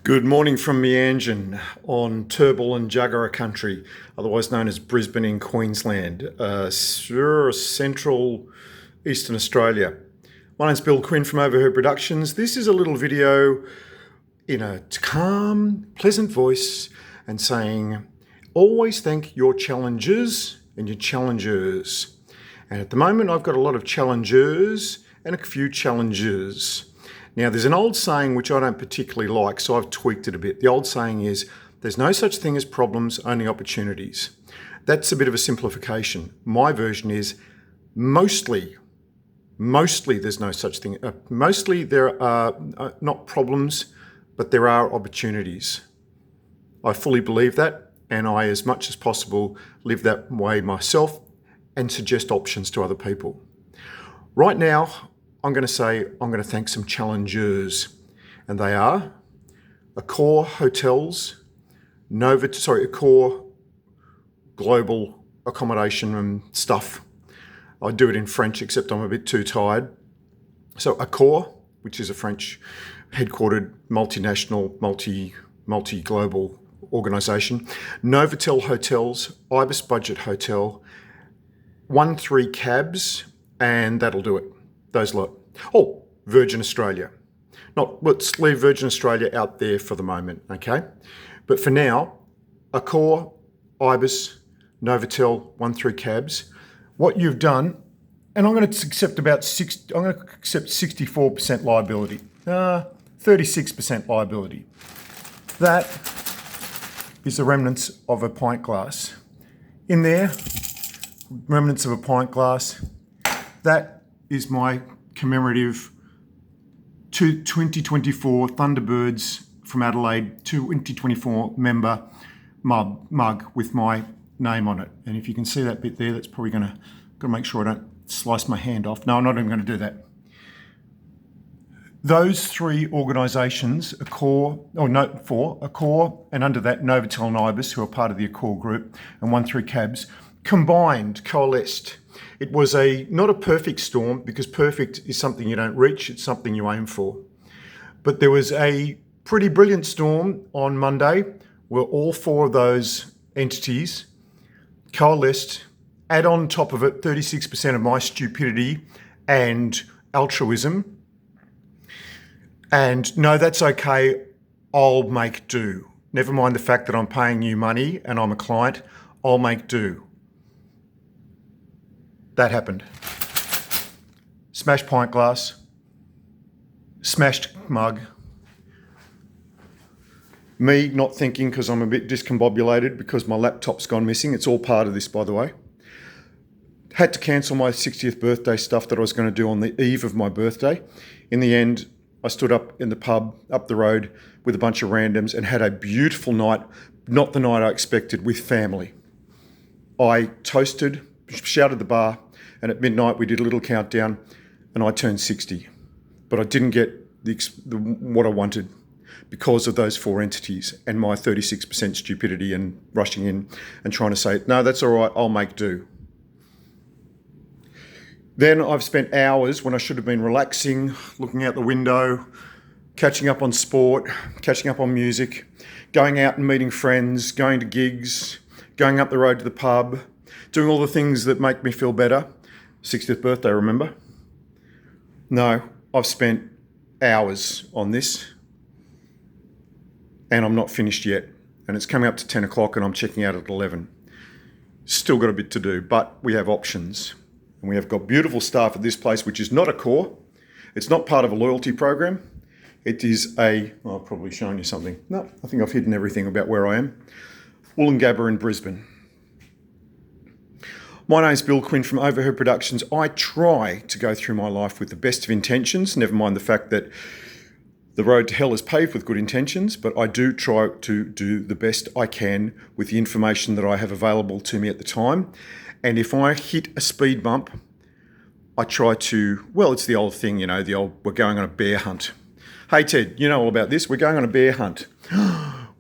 Good morning from Meanjin on Turrbal and Jagera country, otherwise known as Brisbane in Queensland, central eastern Australia. My name's Bill Quinn from Overheard Productions. This is a little video in a calm, pleasant voice and saying, always thank your challengers and your challengers. And at the moment, I've got a lot of challengers and a few challengers. Now, there's an old saying which I don't particularly like, so I've tweaked it a bit. The old saying is, there's no such thing as problems, only opportunities. That's a bit of a simplification. My version is, mostly there's no such thing. Mostly there are not problems, but there are opportunities. I fully believe that, and I, as much as possible, live that way myself and suggest options to other people. Right now, I'm going to thank some challengers, and they are Accor Hotels, Accor Global Accommodation and stuff. I do it in French, except I'm a bit too tired. So Accor, which is a French headquartered multinational, multi-global organisation. Novotel Hotels, Ibis Budget Hotel, 13 Cabs, and that'll do it. Those lot. Oh, Virgin Australia. Let's leave Virgin Australia out there for the moment, okay? But for now, Accor, Ibis, Novotel, 13 Cabs. What you've done, and I'm going to accept 64% liability, 36% liability. That is the remnants of a pint glass. In there, remnants of a pint glass. That is my commemorative 2024 Thunderbirds from Adelaide 2024 member mug with my name on it. And if you can see that bit there, that's probably going to make sure I don't slice my hand off. No, I'm not even going to do that. Those three organisations, Accor, and under that Novotel and Ibis, who are part of the Accor group, and 13 Cabs, coalesced. It was not a perfect storm, because perfect is something you don't reach, it's something you aim for. But there was a pretty brilliant storm on Monday where all four of those entities coalesced. Add on top of it 36% of my stupidity and altruism. And no, that's okay, I'll make do. Never mind the fact that I'm paying you money and I'm a client, I'll make do. That happened. Smashed pint glass, smashed mug. Me not thinking because I'm a bit discombobulated because my laptop's gone missing. It's all part of this, by the way. Had to cancel my 60th birthday stuff that I was going to do on the eve of my birthday. In the end, I stood up in the pub up the road with a bunch of randoms and had a beautiful night, not the night I expected, with family. I toasted, shouted the bar, and at midnight we did a little countdown, and I turned 60. But I didn't get what I wanted because of those four entities and my 36% stupidity and rushing in and trying to say, no, that's all right, I'll make do. Then I've spent hours when I should have been relaxing, looking out the window, catching up on sport, catching up on music, going out and meeting friends, going to gigs, going up the road to the pub, doing all the things that make me feel better. 60th birthday, remember? No, I've spent hours on this and I'm not finished yet. And it's coming up to 10 o'clock and I'm checking out at 11. Still got a bit to do, but we have options. And we have got beautiful staff at this place, which is not Accor. It's not part of a loyalty program. It is I've probably shown you something. No, I think I've hidden everything about where I am. Woolloongabba in Brisbane. My name's Bill Quinn from Overheard Productions. I try to go through my life with the best of intentions, never mind the fact that the road to hell is paved with good intentions, but I do try to do the best I can with the information that I have available to me at the time. And if I hit a speed bump, I try to, it's the old thing, we're going on a bear hunt. Hey Ted, you know all about this, we're going on a bear hunt.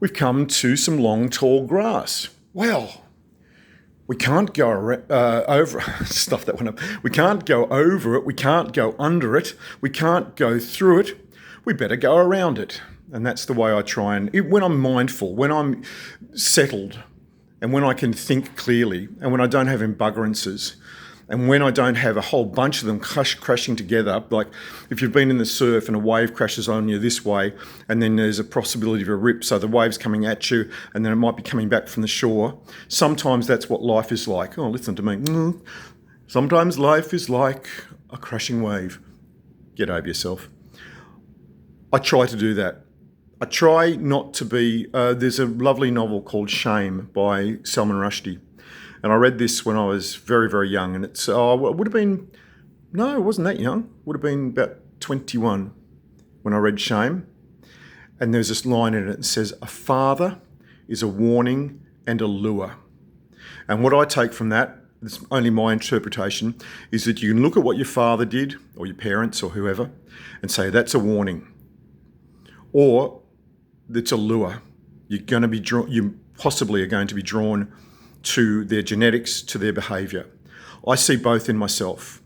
We've come to some long, tall grass. Well, we can't go over stuff that went up. We can't go over it. We can't go under it. We can't go through it. We better go around it. And that's the way I try and, when I'm mindful, when I'm settled, and when I can think clearly, and when I don't have embuggerances, and when I don't have a whole bunch of them crashing together, like if you've been in the surf and a wave crashes on you this way, and then there's a possibility of a rip, so the wave's coming at you, and then it might be coming back from the shore. Sometimes that's what life is like. Oh, listen to me. Sometimes life is like a crashing wave. Get over yourself. I try to do that. I try not to be... there's a lovely novel called Shame by Salman Rushdie. And I read this when I was very, very young. And it's... it would have been... No, it wasn't that young. It would have been about 21 when I read Shame. And there's this line in it that says, a father is a warning and a lure. And what I take from that, it's only my interpretation, is that you can look at what your father did, or your parents, or whoever, and say, that's a warning. Or it's a lure. You're going to be you possibly are going to be drawn to their genetics, to their behaviour. I see both in myself.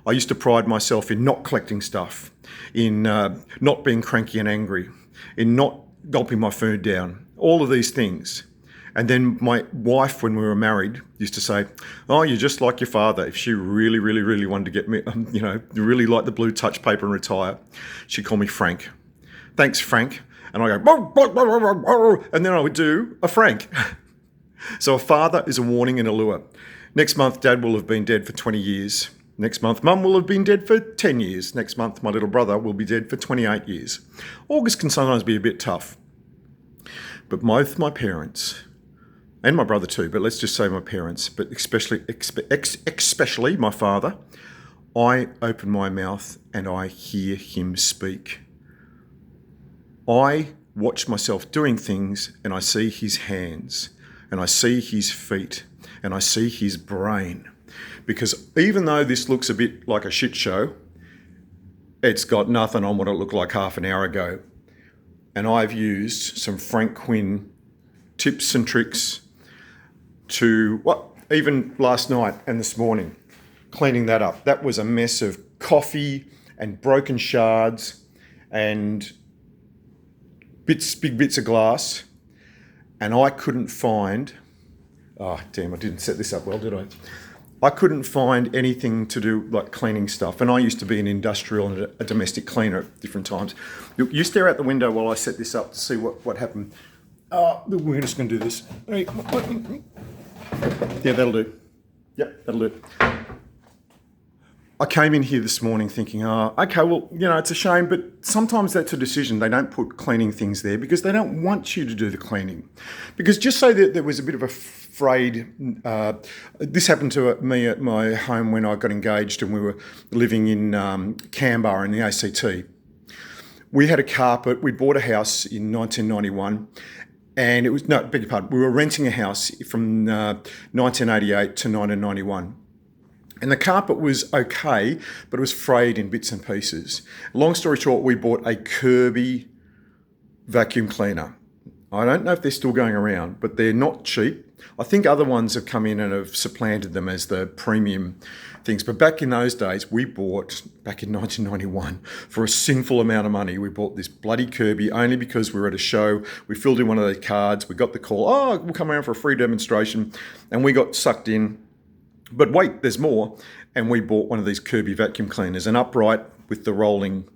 I used to pride myself in not collecting stuff, in not being cranky and angry, in not gulping my food down, all of these things. And then my wife, when we were married, used to say, oh, you're just like your father. If she really, really, really wanted to get me, really like the blue touch paper and retire, she'd call me Frank. Thanks, Frank. And I go, and then I would do a Frank. So a father is a warning and a lure. Next month, Dad will have been dead for 20 years. Next month, Mum will have been dead for 10 years. Next month, my little brother will be dead for 28 years. August can sometimes be a bit tough. But both my parents, and my brother too, but let's just say my parents, but especially my father, I open my mouth and I hear him speak. I watch myself doing things and I see his hands and I see his feet and I see his brain. Because even though this looks a bit like a shit show, it's got nothing on what it looked like half an hour ago. And I've used some Frank Quinn tips and tricks to, even last night and this morning, cleaning that up. That was a mess of coffee and broken shards and big bits of glass, and I couldn't find, I didn't set this up well, did I? I couldn't find anything to do like cleaning stuff, and I used to be an industrial and a domestic cleaner at different times. You stare out the window while I set this up to see what happened. We're just going to do this. Yeah, that'll do. Yep, that'll do. I came in here this morning thinking, okay, well, it's a shame, but sometimes that's a decision. They don't put cleaning things there because they don't want you to do the cleaning. Because just say that there was a bit of a frayed, this happened to me at my home when I got engaged and we were living in Canberra in the ACT. We had a carpet, we bought a house in 1991 and beg your pardon, we were renting a house from 1988 to 1991. And the carpet was okay, but it was frayed in bits and pieces. Long story short, we bought a Kirby vacuum cleaner. I don't know if they're still going around, but they're not cheap. I think other ones have come in and have supplanted them as the premium things. But back in those days, back in 1991, for a sinful amount of money, we bought this bloody Kirby only because we were at a show. We filled in one of the cards. We got the call, we'll come around for a free demonstration. And we got sucked in. But wait, there's more. And we bought one of these Kirby vacuum cleaners, an upright with the rolling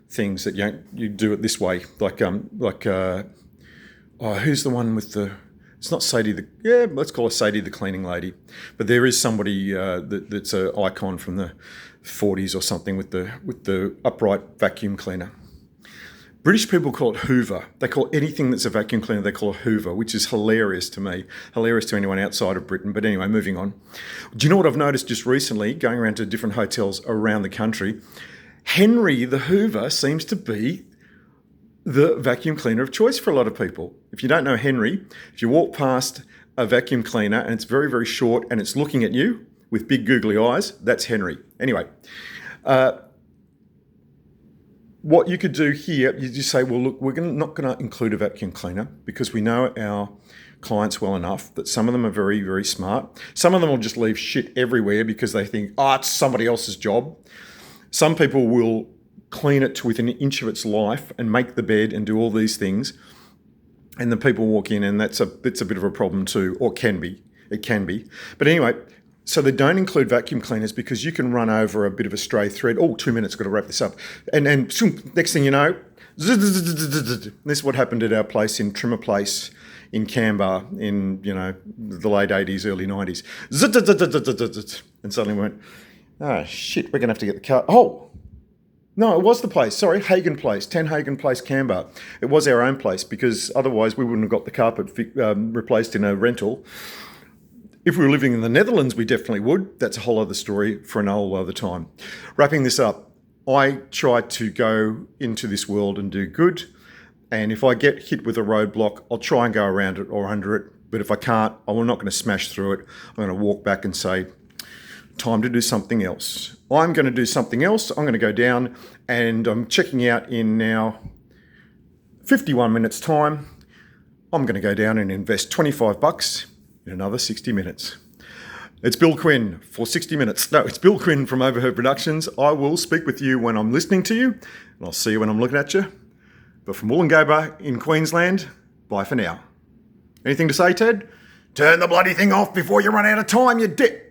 things that you do it this way. Who's the one with the... It's not Sadie let's call her Sadie the cleaning lady. But there is somebody that's an icon from the 40s or something with the upright vacuum cleaner. British people call it Hoover. They call anything that's a vacuum cleaner, they call it Hoover, which is hilarious to me, hilarious to anyone outside of Britain. But anyway, moving on. Do you know what I've noticed just recently, going around to different hotels around the country? Henry the Hoover seems to be the vacuum cleaner of choice for a lot of people. If you don't know Henry, if you walk past a vacuum cleaner and it's very, very short and it's looking at you with big googly eyes, that's Henry. Anyway, what you could do here, you just say, well, look, we're not going to include a vacuum cleaner because we know our clients well enough that some of them are very, very smart. Some of them will just leave shit everywhere because they think, it's somebody else's job. Some people will clean it to within an inch of its life and make the bed and do all these things. And the people walk in, and it's a bit of a problem too, or can be. It can be. But anyway, so they don't include vacuum cleaners because you can run over a bit of a stray thread. Oh, 2 minutes, got to wrap this up. And next thing you know, this is what happened at our place in Trimmer Place in Canberra in, the late 80s, early 90s. And suddenly we went, oh, shit, we're going to have to get the car. Oh, no, it was the place. Sorry, Hagen Place, 10 Hagen Place, Canberra. It was our own place because otherwise we wouldn't have got the carpet replaced in a rental. If we were living in the Netherlands, we definitely would. That's a whole other story for an whole other time. Wrapping this up, I try to go into this world and do good. And if I get hit with a roadblock, I'll try and go around it or under it. But if I can't, I'm not going to smash through it. I'm going to walk back and say, time to do something else. I'm going to do something else. I'm going to go down, and I'm checking out in now 51 minutes time. I'm going to go down and invest $25 in another 60 minutes. It's Bill Quinn for 60 minutes. No, it's Bill Quinn from Overheard Productions. I will speak with you when I'm listening to you, and I'll see you when I'm looking at you. But from Wollongabba in Queensland, bye for now. Anything to say, Ted? Turn the bloody thing off before you run out of time, you dick.